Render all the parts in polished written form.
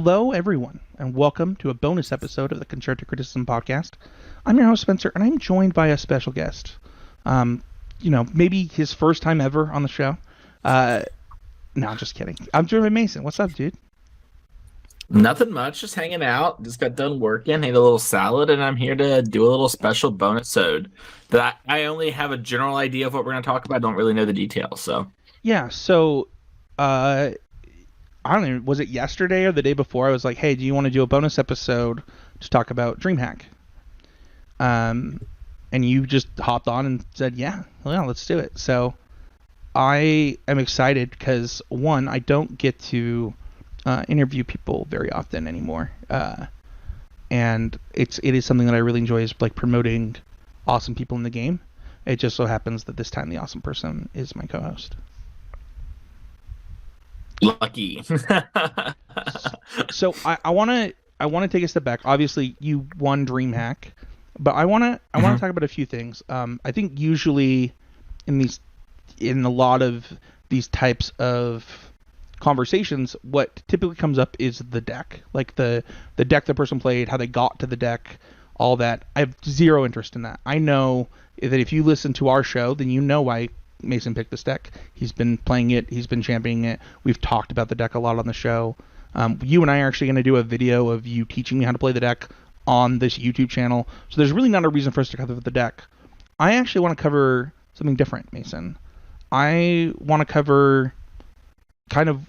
Hello, everyone, and welcome to a bonus episode of the Concerto Criticism Podcast. I'm your host, Spencer, and I'm joined by a special guest. Um, maybe his first time ever on the show. Uh, no, I'm just kidding. I'm joined by Mason. What's up, dude? Nothing much, just hanging out. Just got done working, ate a little salad, and I'm here to do a little special bonus ode. That I only have a general idea of what we're going to talk about. I don't really know the details. So, Yeah, so, uh, I don't know, was it yesterday or the day before? I was like, hey, do you want to do a bonus episode to talk about DreamHack? Um, and you just hopped on and said, yeah, well, let's do it. So, I am excited because one, I don't get to interview people very often anymore, and it is something that I really enjoy is like promoting awesome people in the game. It just so happens that this time the awesome person is my co-host. lucky. So I want to take a step back. Obviously, you won DreamHack, but I want to Mhm. talk about a few things. I think usually in these in a lot of these types of conversations, what typically comes up is the deck, like the deck the person played, how they got to the deck, all that. I have zero interest in that. I know that if you listen to our show, then you know why Mason picked this deck. He's been playing it. He's been championing it. We've talked about the deck a lot on the show. You and I are actually going to do a video of you teaching me how to play the deck on this YouTube channel. So there's really not a reason for us to cover the deck. I actually want to cover something different, Mason. I want to cover kind of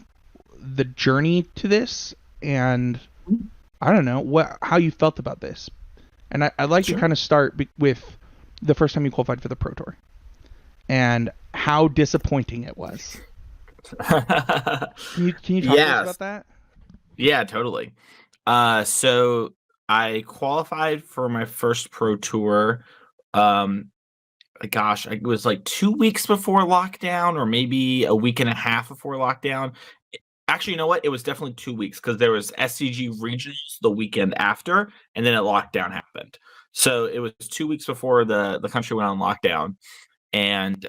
the journey to this, and I don't know how you felt about this. And I'd like to Sure. kind of start with the first time you qualified for the Pro Tour and how disappointing it was. Can you talk to us about Yes. that? Yeah, totally. So I qualified for my first pro tour. Um, Gosh, it was like 2 weeks before lockdown, or maybe a week and a half before lockdown. Actually, you know what? It was definitely 2 weeks because there was SCG regionals the weekend after, and then a lockdown happened. So it was 2 weeks before the country went on lockdown, and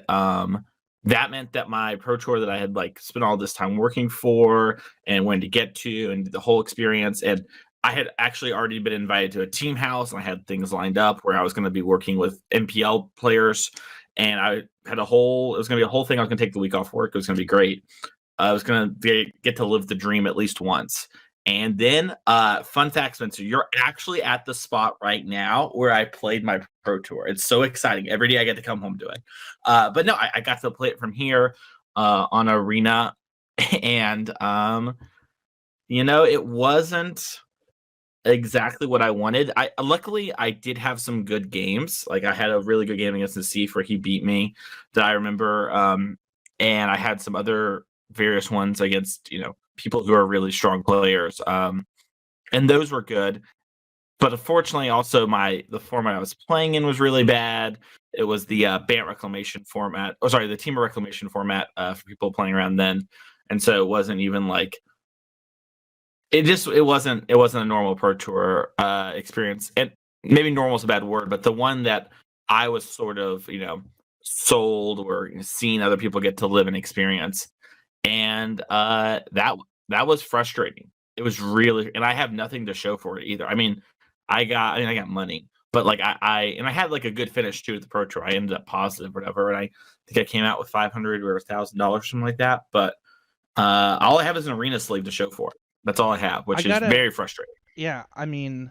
that meant that my pro tour that I had like spent all this time working for and wanted to get to, and the whole experience, and I had actually already been invited to a team house, and I had things lined up where I was going to be working with MPL players, and I had a whole. It was going to be a whole thing. I was going to take the week off work. It was going to be great. I was gonna get to live the dream at least once. And then, fun fact, Spencer, you're actually at the spot right now where I played my pro tour. It's so exciting. Every day I get to come home to it. But no, I got to play it from here on Arena, and it wasn't exactly what I wanted. I luckily I did have some good games. Like I had a really good game against the Thief where he beat me that I remember. And I had some other various ones against people who are really strong players. And those were good. But unfortunately, also the format I was playing in was really bad. It was the Bant Reclamation format. Oh, sorry, the Team of Reclamation format for people playing around then. And so it wasn't even like it wasn't a normal pro tour experience, and maybe normal is a bad word, but the one that I was sort of sold or seeing other people get to live and experience, and that was frustrating. It was really, and I have nothing to show for it either. I got money, but like I had like a good finish too at the pro tour. I ended up positive, whatever, and I think I came out with 500 or $1,000, something like that. But all I have is an arena sleeve to show for it. That's all I have, I which is gotta, very frustrating. yeah. I mean,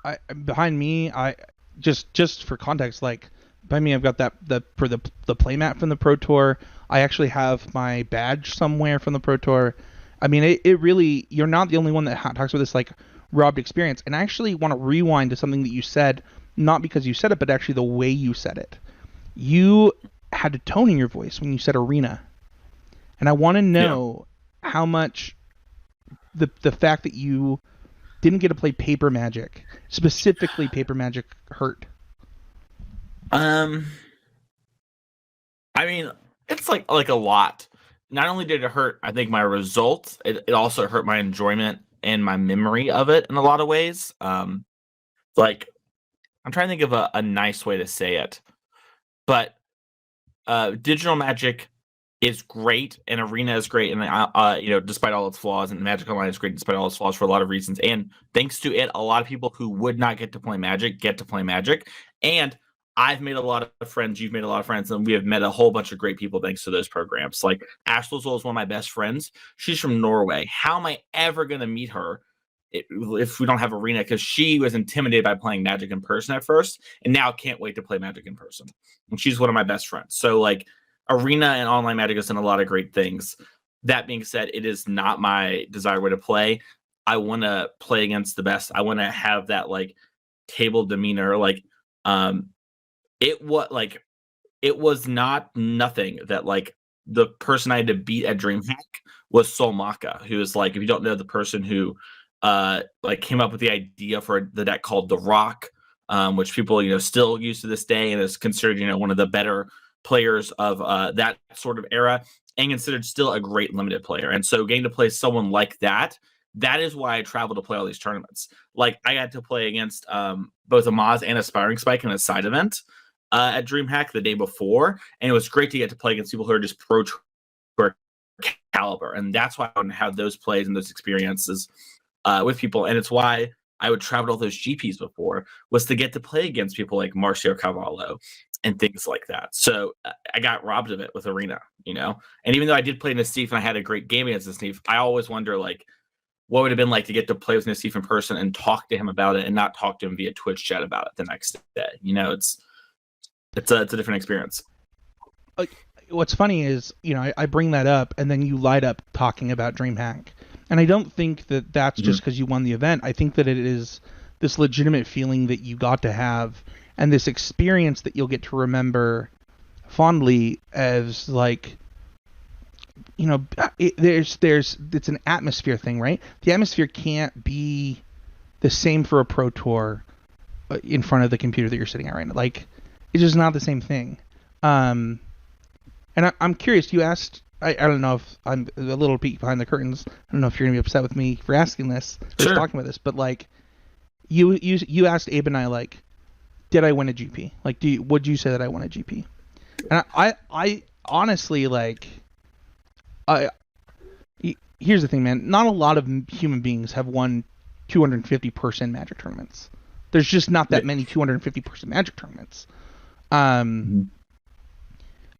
I behind me, I just for context, like behind me, I've got that the for the playmat from the Pro Tour. I actually have my badge somewhere from the Pro Tour. I mean, it really you're not the only one that talks about this like robbed experience. And I actually want to rewind to something that you said, not because you said it, but actually the way you said it. You had a tone in your voice when you said arena, and I want to Yeah. know how much the fact that you didn't get to play Paper Magic, specifically Paper Magic, hurt. Um, I mean, it's like a lot. Not only did it hurt, I think my results, it also hurt my enjoyment and my memory of it in a lot of ways. Like I'm trying to think of a nice way to say it, but digital magic. is great, and Arena is great, and despite all its flaws, and Magic Online is great despite all its flaws for a lot of reasons. And thanks to it, a lot of people who would not get to play Magic get to play Magic. And I've made a lot of friends. You've made a lot of friends, and we have met a whole bunch of great people thanks to those programs. Like Ashley is one of my best friends. She's from Norway. How am I ever going to meet her if we don't have Arena? Because she was intimidated by playing Magic in person at first, and now can't wait to play Magic in person. And she's one of my best friends. So like, Arena and online Magic has done a lot of great things. That being said, it is not my desired way to play. I want to play against the best. I want to have that like table demeanor. Like, it was not nothing that like the person I had to beat at DreamHack was Sol Maka, who is like, if you don't know, the person who like came up with the idea for the deck called the Rock, which people still use to this day and is considered one of the better players of that sort of era, and considered still a great limited player. And so getting to play someone like that is why I travel to play all these tournaments. Like I got to play against both Amaz and Aspiring Spike in a side event at DreamHack the day before, and it was great to get to play against people who are just pro tour caliber. And that's why I want to have those plays and those experiences with people. And it's why I would travel to all those GPs before, was to get to play against people like Marcio Cavallo and things like that. So I got robbed of it with Arena, And even though I did play Nassif and I had a great game against Nassif, I always wonder like, what would it have been like to get to play with Nassif in person and talk to him about it, and not talk to him via Twitch chat about it the next day. It's a different experience. What's funny is, I bring that up, and then you light up talking about DreamHack. And I don't think that that's just because you won the event. I think that it is this legitimate feeling that you got to have, and this experience that you'll get to remember fondly as like, it's an atmosphere thing, right? The atmosphere can't be the same for a pro tour in front of the computer that you're sitting at right now. Like, it's just not the same thing. And I'm curious. You asked. I don't know if I'm a little peek behind the curtains. I don't know if you're gonna be upset with me for asking this, or Sure. talking about this, but like, you asked Abe and I, like, did I win a GP? Like, would you say that I won a GP? And I honestly, like, here's the thing, man. Not a lot of human beings have won 250 person Magic tournaments. There's just not that many 250 person Magic tournaments.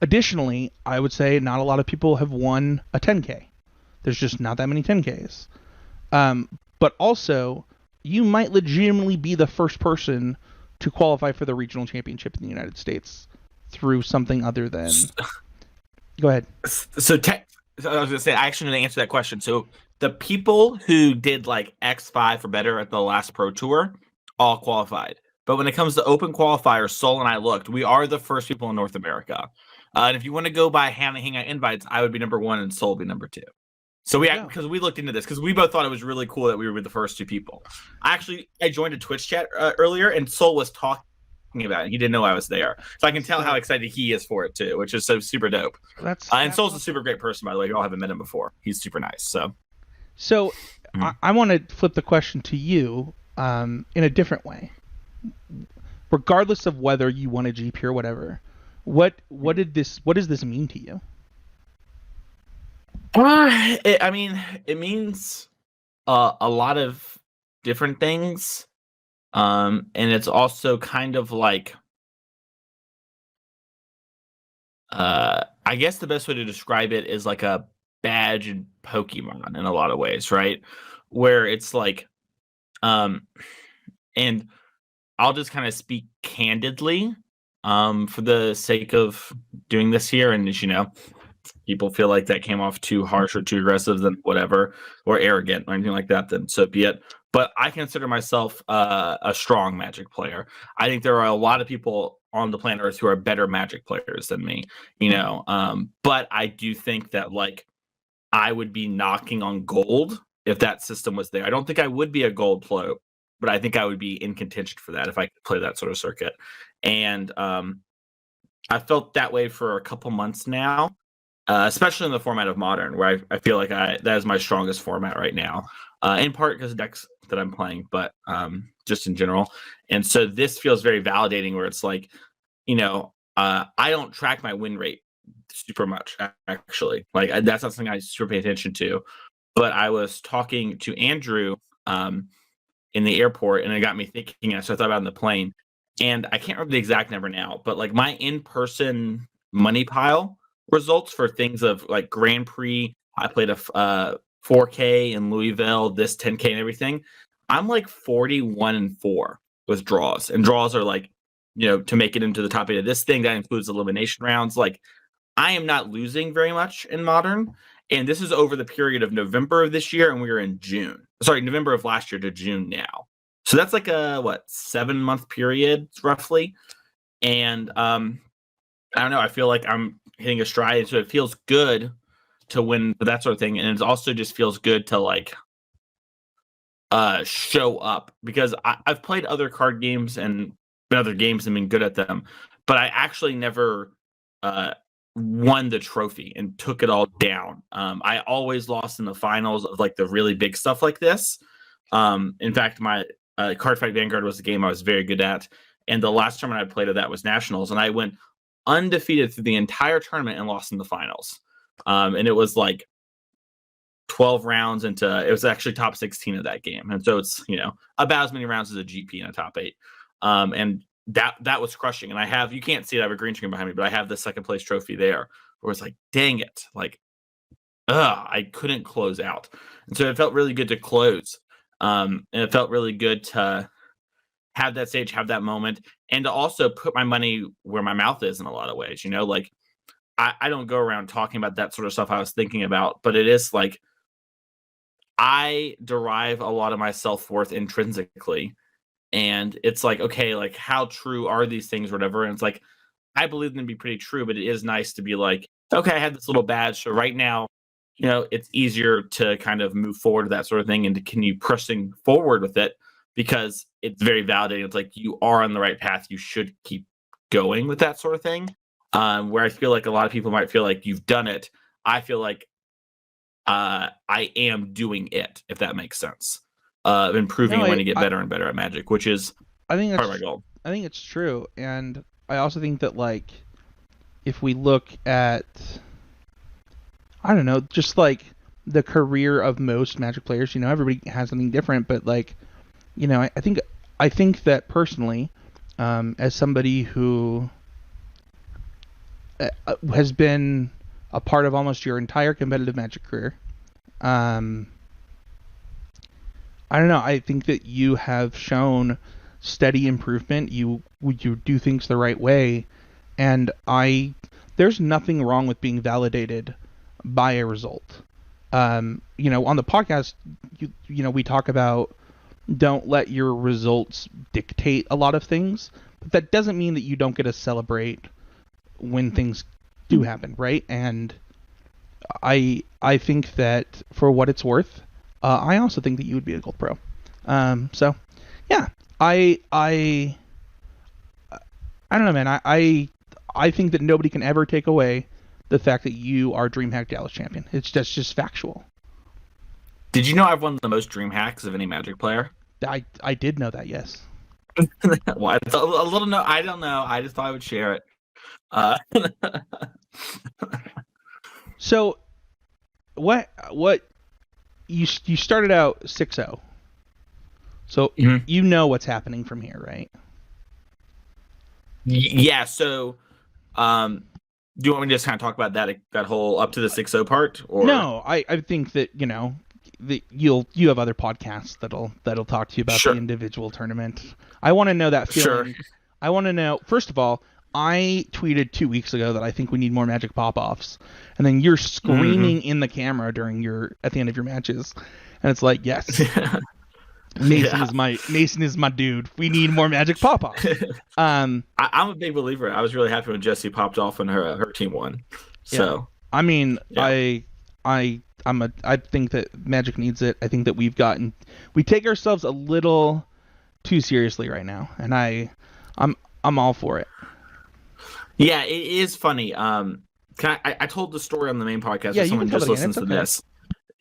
Additionally, I would say not a lot of people have won a 10K. There's just not that many 10Ks. But also, you might legitimately be the first person to qualify for the regional championship in the United States through something other than... Go ahead. So I was going to say, I actually didn't answer that question. So the people who did like X5 or better at the last Pro Tour all qualified. But when it comes to open qualifiers, Sol and I looked. We are the first people in North America. And if you want to go by hanging out invites, I would be number 1 and Sol would be number 2. So because we looked into this, because we both thought it was really cool that we were the first 2 people. I joined a Twitch chat earlier, and Sol was talking about it. He didn't know I was there, so I can tell how excited he is for it too, which is so super dope. And Sol's a super great person, by the way. You all haven't met him before. He's super nice. So I want to flip the question to you in a different way. Regardless of whether you won a GP or whatever, what does this mean to you? It means a lot of different things, and it's also kind of like, I guess the best way to describe it is like a badge in Pokemon in a lot of ways, right? Where it's like, and I'll just kind of speak candidly, for the sake of doing this here, and as you know, people feel like that came off too harsh or too aggressive, then whatever, or arrogant or anything like that, then so be it. But I consider myself a strong Magic player. I think there are a lot of people on the planet Earth who are better Magic players than me, but I do think that like I would be knocking on gold if that system was there. I don't think I would be a gold pro, but I think I would be in contention for that if I could play that sort of circuit. And I felt that way for a couple months now, especially in the format of Modern, where I feel like that is my strongest format right now, in part because of decks that I'm playing, but just in general. And so this feels very validating, where it's like, I don't track my win rate super much, actually. Like that's not something I super pay attention to. But I was talking to Andrew in the airport, and it got me thinking. So I thought about it on the plane, and I can't remember the exact number now, but like my in-person money pile results for things of like Grand Prix. I played a 4K in Louisville, this 10K and everything. I'm like 41-4 with draws, and draws are like, to make it into the top 8 of this thing that includes elimination rounds. Like I am not losing very much in Modern, and this is over the period of November of this year, and we are in June. Sorry, November of last year to June now. So that's like a 7-month period roughly. And I don't know. I feel like I'm hitting a stride, so it feels good to win for that sort of thing, and it also just feels good to like show up, because I've played other card games and other games and been good at them, but I actually never won the trophy and took it all down. I always lost in the finals of like the really big stuff like this. In fact, my Cardfight Vanguard was a game I was very good at, and the last tournament I played of that was Nationals, and I went undefeated through the entire tournament and lost in the finals. And it was like 12 rounds into, it was actually top 16 of that game, and so it's about as many rounds as a GP in a top 8. And that was crushing. And I have, you can't see it, I have a green screen behind me, but I have the second place trophy there, where it's like, dang it, like I couldn't close out. And so it felt really good to close. And it felt really good to have that stage, have that moment, and to also put my money where my mouth is in a lot of ways. Like I don't go around talking about that sort of stuff I was thinking about, but it is like I derive a lot of my self-worth intrinsically. And it's like, okay, like how true are these things or whatever? And it's like, I believe them to be pretty true, but it is nice to be like, okay, I had this little badge. So right now, it's easier to kind of move forward to that sort of thing and to continue pressing forward with it, because it's very validating. It's like you are on the right path. You should keep going with that sort of thing. Where I feel like a lot of people might feel like you've done it. I feel like I am doing it, if that makes sense. Improving when you get better and better at Magic, which is I think part of my goal. I think it's true, and I also think that like if we look at, I don't know, just like the career of most Magic players, everybody has something different, but like, I think that personally, as somebody who has been a part of almost your entire competitive Magic career, I don't know. I think that you have shown steady improvement. You do things the right way, and there's nothing wrong with being validated by a result. On the podcast, we talk about don't let your results dictate a lot of things, but that doesn't mean that you don't get to celebrate when things do happen, right? And I think that for what it's worth, I also think that you would be a gold pro. So yeah, I don't know, man. I think that nobody can ever take away the fact that you are DreamHack Dallas champion. It's just factual. Did you know I've won the most dream hacks of any Magic player? I did know that, yes. Well, a little no, I don't know. I just thought I would share it. So what you started out 6-0. So you know what's happening from here, right? Yeah, so do you want me to just kind of talk about that whole up to the 6-0 part? Or no, I think that you have other podcasts that'll talk to you about the individual tournament. I want to know that feeling. Sure. I want to know, first of all, I tweeted 2 weeks ago that I think we need more Magic pop-offs, and then you're screaming in the camera at the end of your matches, and it's like, yes, Mason is my dude. We need more Magic pop-offs. I'm a big believer. I was really happy when Jessie popped off and her team won. So yeah. I mean, yeah. I think that Magic needs it. I think that we take ourselves a little too seriously right now, and I'm all for it. Yeah, it is funny. I told the story on the main podcast. Yeah, if someone just listens to this.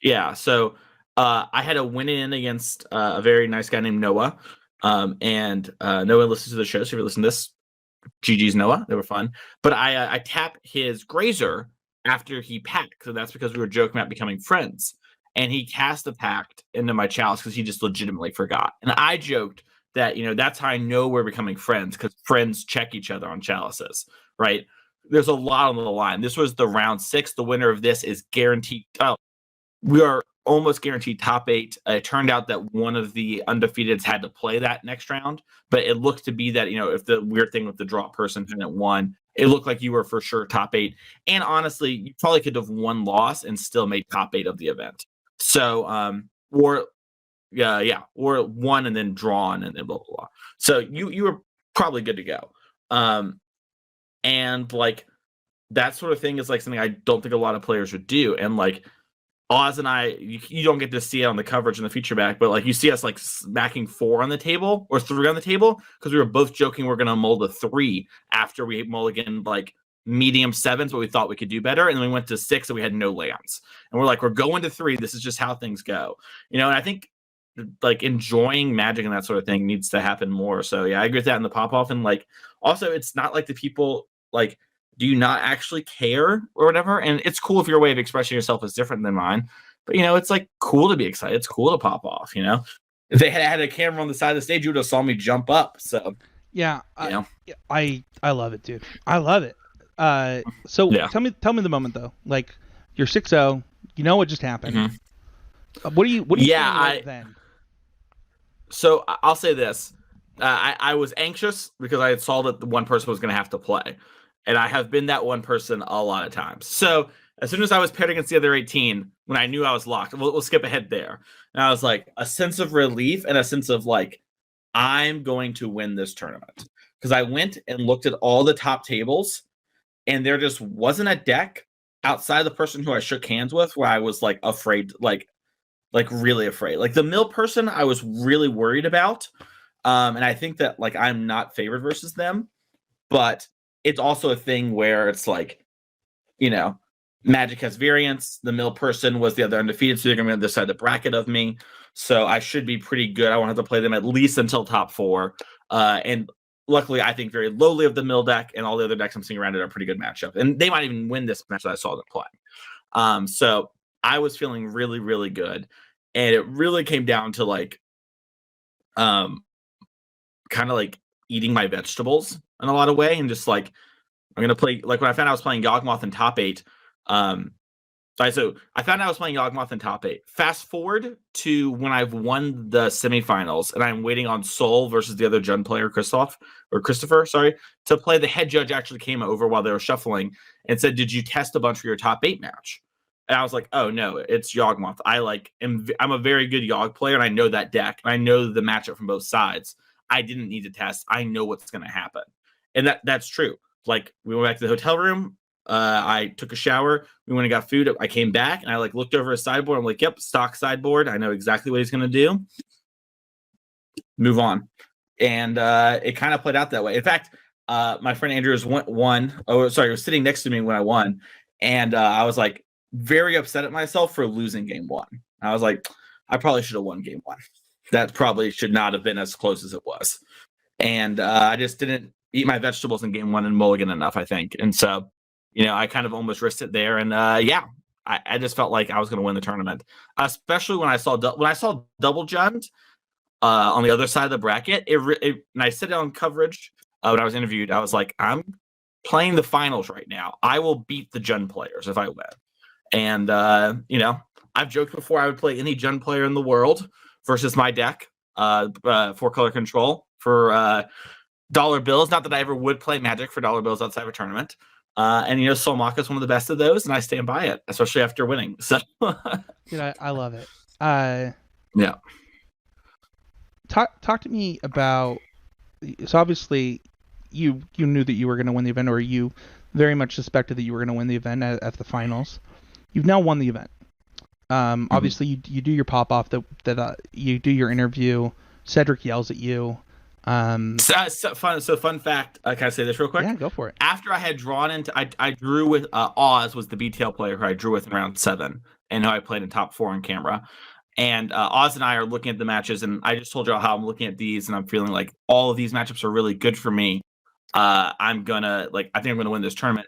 Yeah, so I had a win-in against a very nice guy named Noah. And Noah listens to the show, so if you listen to this, GG's Noah. They were fun. But I tapped his Grazer after he packed. So that's because we were joking about becoming friends. And he cast the pact into my chalice because he just legitimately forgot. And I joked that, that's how I know we're becoming friends, because friends check each other on chalices, right? There's a lot on the line. This was the round 6. The winner of this is guaranteed. Oh, we are almost guaranteed top 8. It turned out that one of the undefeateds had to play that next round, but it looked to be that, if the weird thing with the draw person hadn't won, it looked like you were for sure top 8. And honestly, you probably could have won loss and still made top 8 of the event. So, or won and then drawn and then blah, blah, blah. So you were probably good to go. And like that sort of thing is like something I don't think a lot of players would do. And like Oz and I, you don't get to see it on the coverage in the feature back, but like you see us like smacking 4 on the table or 3 on the table, because we were both joking we're going to mull the 3 after we mulligan like medium 7s, but we thought we could do better. And then we went to 6 and we had no lands. And we're like, we're going to 3. This is just how things go. And I think like enjoying Magic and that sort of thing needs to happen more. So yeah, I agree with that in the pop off. And like, also it's not like the people like, do you not actually care or whatever? And it's cool if your way of expressing yourself is different than mine, but it's like cool to be excited. It's cool to pop off, If they had a camera on the side of the stage, you would have saw me jump up. So yeah, I love it, dude. I love it. So yeah. Tell me the moment though. Like you're 6-0, you know what just happened. Mm-hmm. What do you think then? So I'll say this. I was anxious because I had saw that the one person was going to have to play. And I have been that one person a lot of times. So as soon as I was paired against the other 18, when I knew I was locked, we'll skip ahead there. And I was like, a sense of relief and a sense of like, I'm going to win this tournament. Because I went and looked at all the top tables, and there just wasn't a deck outside the person who I shook hands with where I was like afraid, like really afraid. Like the mill person, I was really worried about. And I think that like I'm not favored versus them, but it's also a thing where it's like, Magic has variance. The mill person was the other undefeated, so they're going to be on this side of the bracket of me. So I should be pretty good. I won't have to play them at least until top 4. And luckily, I think very lowly of the mill deck, and all the other decks I'm seeing around it are a pretty good matchup. And they might even win this match that I saw them play. So I was feeling really, really good. And it really came down to like, kind of like eating my vegetables in a lot of way, and just like I'm gonna play like when I found I was playing Yawgmoth in top 8. So I found out I was playing Yawgmoth in top 8. Fast forward to when I've won the semifinals and I'm waiting on Soul versus the other Jund player, Christopher, to play. The head judge actually came over while they were shuffling and said, "Did you test a bunch for your top 8 match?" And I was like, "Oh no, it's Yawgmoth. I'm a very good Yawg player, and I know that deck, and I know the matchup from both sides. I didn't need to test. I know what's going to happen." And that's true. Like we went back to the hotel room. I took a shower. We went and got food. I came back and I like looked over his sideboard. I'm like, "Yep, stock sideboard. I know exactly what he's going to do." Move on. And it kind of played out that way. In fact, my friend Andrews won. Oh, sorry, he was sitting next to me when I won. And I was like very upset at myself for losing game 1. I was like, I probably should have won game 1. That probably should not have been as close as it was. And I just didn't eat my vegetables in game 1 and mulligan enough, I think. And so, I kind of almost risked it there. And I just felt like I was going to win the tournament, especially when I saw double Jund on the other side of the bracket. And I said it on coverage when I was interviewed. I was like, I'm playing the finals right now. I will beat the Jund players if I win. And I've joked before I would play any Jund player in the world versus my deck, 4-color control for dollar bills. Not that I ever would play Magic for dollar bills outside of a tournament. And Solmaka is one of the best of those, and I stand by it, especially after winning. So, dude, I love it. Yeah. Talk to me about. So obviously, you knew that you were going to win the event, or you very much suspected that you were going to win the event at the finals. You've now won the event. Obviously, you do your pop off that you do your interview. Cedric yells at you. Fun fact. Can I say this real quick? Yeah, go for it. After I had drawn into, I drew with Oz was the BTL player who I drew with in round 7, and who I played in top 4 on camera. And Oz and I are looking at the matches, and I just told you how I'm looking at these, and I'm feeling like all of these matchups are really good for me. I'm gonna like I think I'm gonna win this tournament.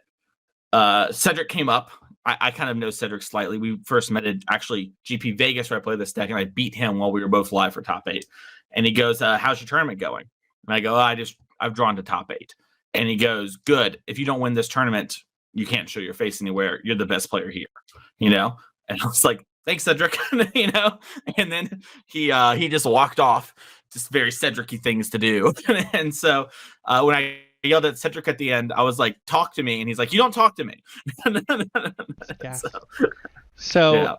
Cedric came up. I kind of know Cedric slightly. We first met at actually GP Vegas where I played this deck, and I beat him while we were both live for top 8. And he goes, "How's your tournament going?" And I go, I've drawn to top 8." And he goes, "Good. If you don't win this tournament, you can't show your face anywhere. You're the best player here." You know? And I was like, "Thanks, Cedric." you know? And then he just walked off. Just very Cedric-y things to do. And so when I yelled at Cedric at the end, I was like, "Talk to me," and he's like, "You don't talk to me." Yeah. So yeah.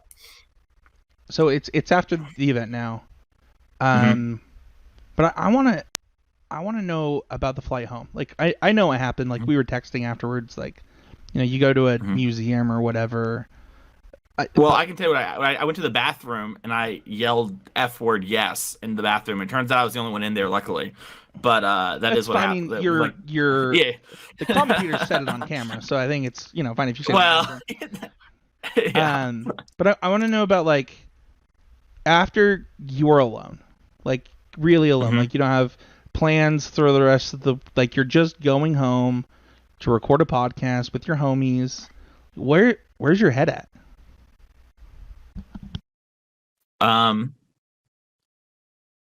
So it's after the event now, but I want to know about the flight home. Like I know what happened. Like we were texting afterwards. Like you go to a museum or whatever. I can tell you what I went to the bathroom and I yelled F word yes in the bathroom. It turns out I was the only one in there, luckily. But that is what happened. I mean, yeah. The commentator said it on camera, so I think it's fine if you say. Well, yeah. But I want to know about like after you're alone, like really alone, like you don't have plans for the rest of the like you're just going home to record a podcast with your homies. Where's your head at?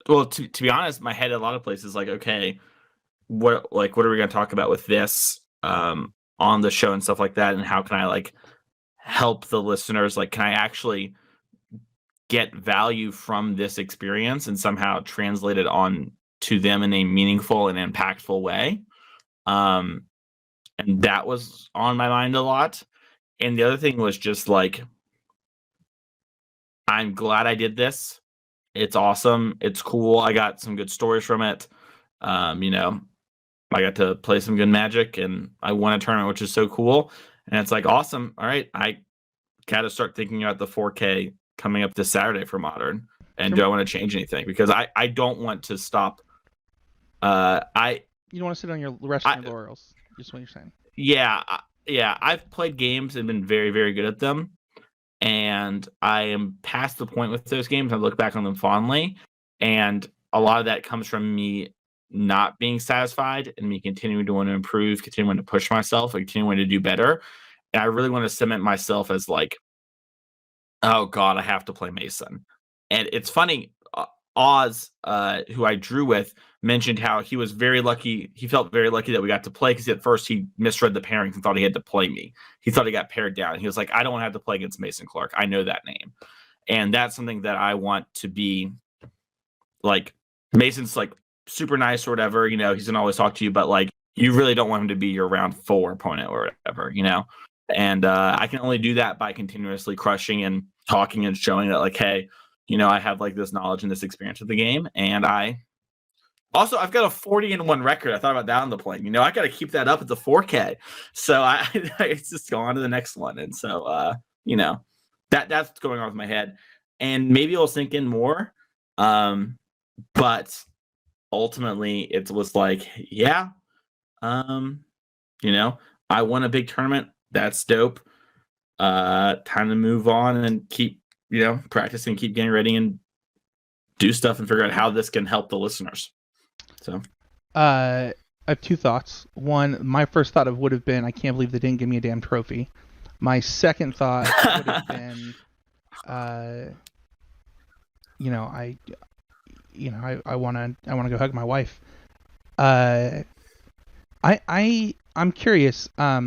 Well, to be honest, my head at a lot of places like, okay, what are we going to talk about with this on the show and stuff like that, and how can I like help the listeners? Like, can I actually get value from this experience and somehow translate it on to them in a meaningful and impactful way? And that was on my mind a lot. And the other thing was just like, I'm glad I did this. It's awesome. It's cool. I got some good stories from it. I got to play some good Magic and I won a tournament, which is so cool. And it's like, awesome. All right. I got to start thinking about the 4K coming up this Saturday for Modern. And do I want to change anything? Because I don't want to stop. You don't want to sit on your rest of your laurels. Just what you're saying. Yeah. I've played games and been very, very good at them. And I am past the point with those games. I look back on them fondly. And a lot of that comes from me not being satisfied and me continuing to want to improve, continuing to push myself, and continuing to do better. And I really want to cement myself as like, oh God, I have to play Mason. And it's funny, Oz, who I drew with, mentioned how he was very lucky. He felt very lucky that we got to play because at first he misread the pairings and thought he had to play me. He thought he got paired down. He was like, I don't want to have to play against Mason Clark. I know that name. And that's something that I want to be like. Mason's like super nice or whatever, he's going to always talk to you, but like you really don't want him to be your round 4 opponent or whatever, And I can only do that by continuously crushing and talking and showing that like, hey, I have like this knowledge and this experience of the game. And I've got a 40-1 record. I thought about that on the plane. I got to keep that up at the 4K. So it's just go on to the next one. And so, that's what's going on with my head. And maybe it'll sink in more. But ultimately it was like, yeah, I won a big tournament. That's dope. Time to move on and keep, practicing, keep getting ready and do stuff and figure out how this can help the listeners. So, I have 2 thoughts. One, my first thought would have been, I can't believe they didn't give me a damn trophy. My second thought would have been, I want to go hug my wife. I'm curious. A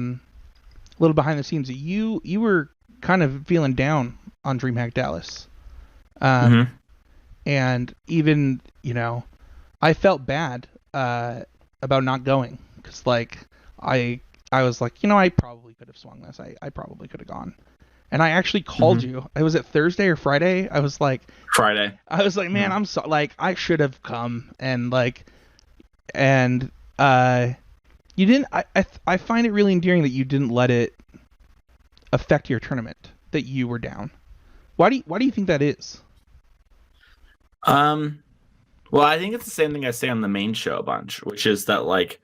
little behind the scenes. You were kind of feeling down on DreamHack Dallas, and even I felt bad about not going because like I was like I probably could have swung this. I probably could have gone. And I actually called you. It was Thursday or Friday. I was like Friday. I was like, man, I'm so like I should have come and you didn't. I find it really endearing that you didn't let it affect your tournament that you were down. Why do you think that is? Well, I think it's the same thing I say on the main show a bunch, which is that like,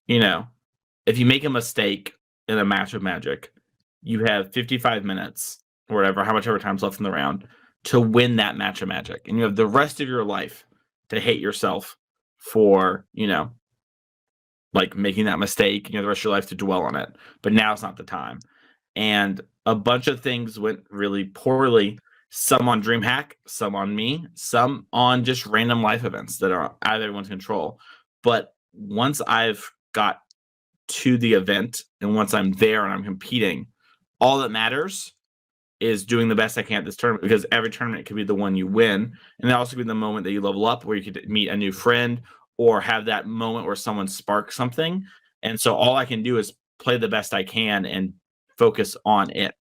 if you make a mistake in a match of Magic, you have 55 minutes or whatever, how much ever time's left in the round to win that match of Magic. And you have the rest of your life to hate yourself for, like making that mistake, the rest of your life to dwell on it. But now's not the time. And a bunch of things went really poorly. Some on DreamHack, some on me, some on just random life events that are out of everyone's control. But once I've got to the event and once I'm there and I'm competing, all that matters is doing the best I can at this tournament, because every tournament could be the one you win. And that also could be the moment that you level up, where you could meet a new friend or have that moment where someone sparks something. And so all I can do is play the best I can and focus on it,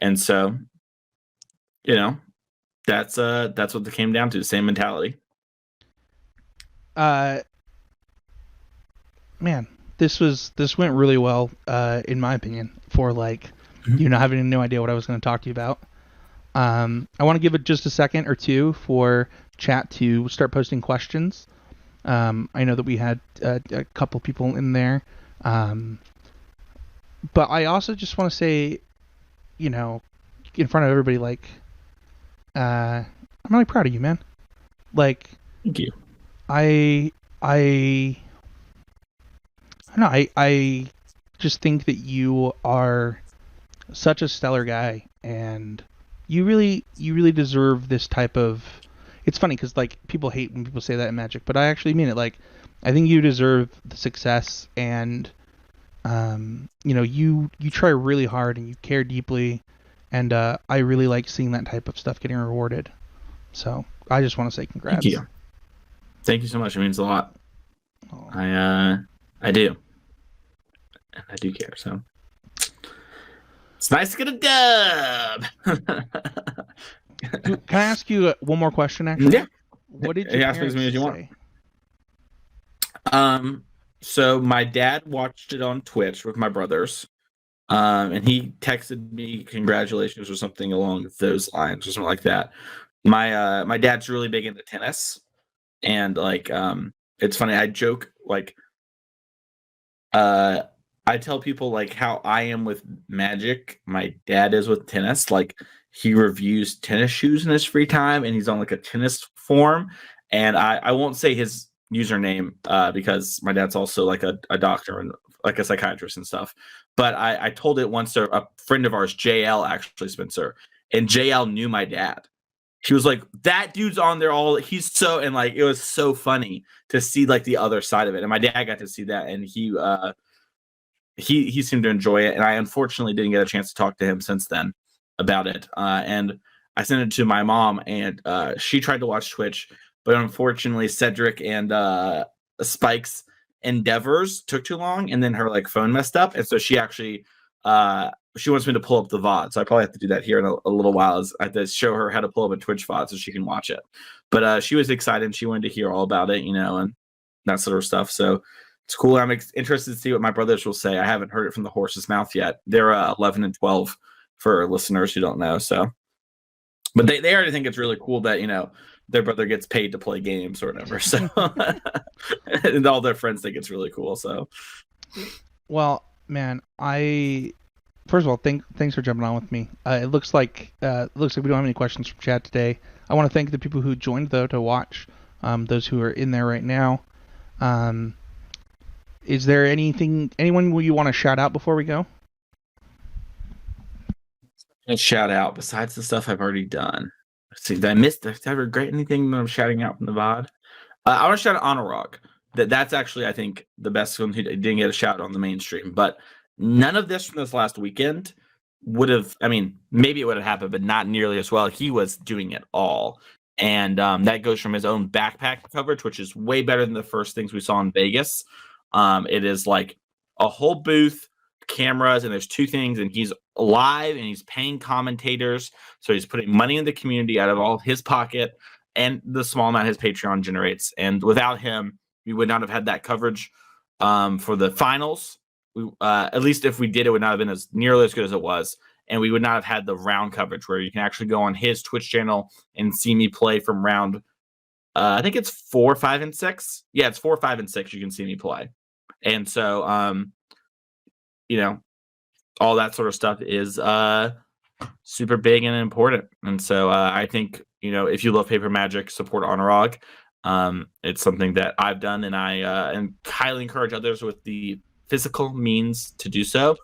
And so, that's what it came down to, the same mentality. Man, this went really well, in my opinion, for like, having no idea what I was going to talk to you about. I want to give it just a second or two for chat to start posting questions. I know that we had a couple people in there. But I also just want to say, in front of everybody, like, I'm really proud of you, man. Like, thank you. I don't know. I just think that you are such a stellar guy, and you really deserve this type of. It's funny because like people hate when people say that in Magic, but I actually mean it. Like, I think you deserve the success, and you try really hard and you care deeply, and I really like seeing that type of stuff getting rewarded. So I just want to say congrats. Thank you. Thank you so much. It means a lot. Oh. I do. And I do care. So it's nice to get a dub. Can I ask you one more question? Actually, yeah. What did you ask me as many as you say? So my dad watched it on Twitch with my brothers, and he texted me congratulations or something along those lines or something like that. My dad's really big into tennis, and like it's funny. I joke like I tell people like how I am with Magic, my dad is with tennis. Like, he reviews tennis shoes in his free time, and he's on like a tennis forum. And I won't say his username because my dad's also like a doctor and like a psychiatrist and stuff. But I told it once to a friend of ours, JL, actually, Spencer, and JL knew my dad. She was like, that dude's on there he's so, and like it was so funny to see like the other side of it. And my dad got to see that, and he seemed to enjoy it. And I unfortunately didn't get a chance to talk to him since then about it. And I sent it to my mom, and she tried to watch Twitch, but unfortunately Cedric and Spike's endeavors took too long, and then her like phone messed up, and so she actually she wants me to pull up the VOD, so I probably have to do that here in a little while. I have to show her how to pull up a Twitch VOD so she can watch it. But she was excited, and she wanted to hear all about it, and that sort of stuff. So it's cool. I'm interested to see what my brothers will say. I haven't heard it from the horse's mouth yet. They're 11 and 12 for listeners who don't know. So, but they already think it's really cool that their brother gets paid to play games or whatever. So, and all their friends think it's really cool. So, well, man, first of all, thanks for jumping on with me. It looks like we don't have any questions from chat today. I want to thank the people who joined though to watch. Those who are in there right now. Is there anyone you want to shout out before we go? A shout out besides the stuff I've already done. Let's see, did I regret anything that I'm shouting out from the VOD? I want to shout out Honorog. That's actually, I think, the best one who didn't get a shout on the mainstream. But none of this from this last weekend would have, maybe it would have happened, but not nearly as well. He was doing it all. And that goes from his own backpack coverage, which is way better than the first things we saw in Vegas. It is like a whole booth, cameras, and there's two things, and he's live and he's paying commentators. So he's putting money in the community out of all his pocket and the small amount his Patreon generates. And without him, we would not have had that coverage for the finals. At least if we did, it would not have been as nearly as good as it was. And we would not have had the round coverage where you can actually go on his Twitch channel and see me play from round. I think it's 4, 5, and 6. Yeah, it's 4, 5, and 6. You can see me play. And so, all that sort of stuff is super big and important. And so I think, if you love Paper Magic, support Honorog. It's something that I've done, and and highly encourage others with the physical means to do so.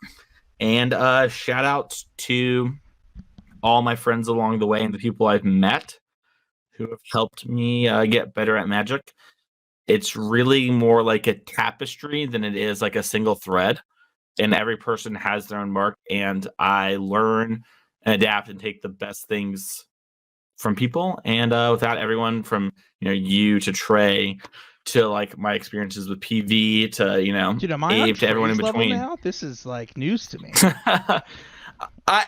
And shout out to all my friends along the way and the people I've met who have helped me get better at Magic. It's really more like a tapestry than it is like a single thread, and every person has their own mark, and I learn and adapt and take the best things from people. And without everyone from you to Trey to like my experiences with PV to Dude, am I Abe on to everyone in Trey's level between. now? This is like news to me. I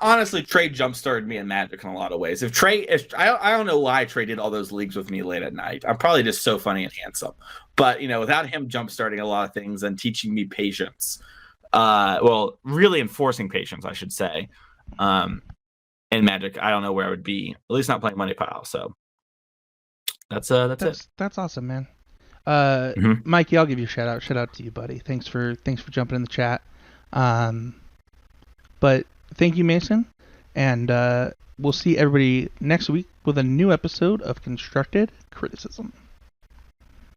honestly, Trey jump-started me in Magic in a lot of ways. I don't know why Trey did all those leagues with me late at night. I'm probably just so funny and handsome. But without him jump-starting a lot of things and teaching me patience, well, really enforcing patience, I should say, in Magic, I don't know where I would be. At least not playing Money Pile. So that's it. That's awesome, man. Mhm. Mikey, I'll give you a shout out. Shout out to you, buddy. Thanks for jumping in the chat. But thank you, Mason, and we'll see everybody next week with a new episode of Constructed Criticism.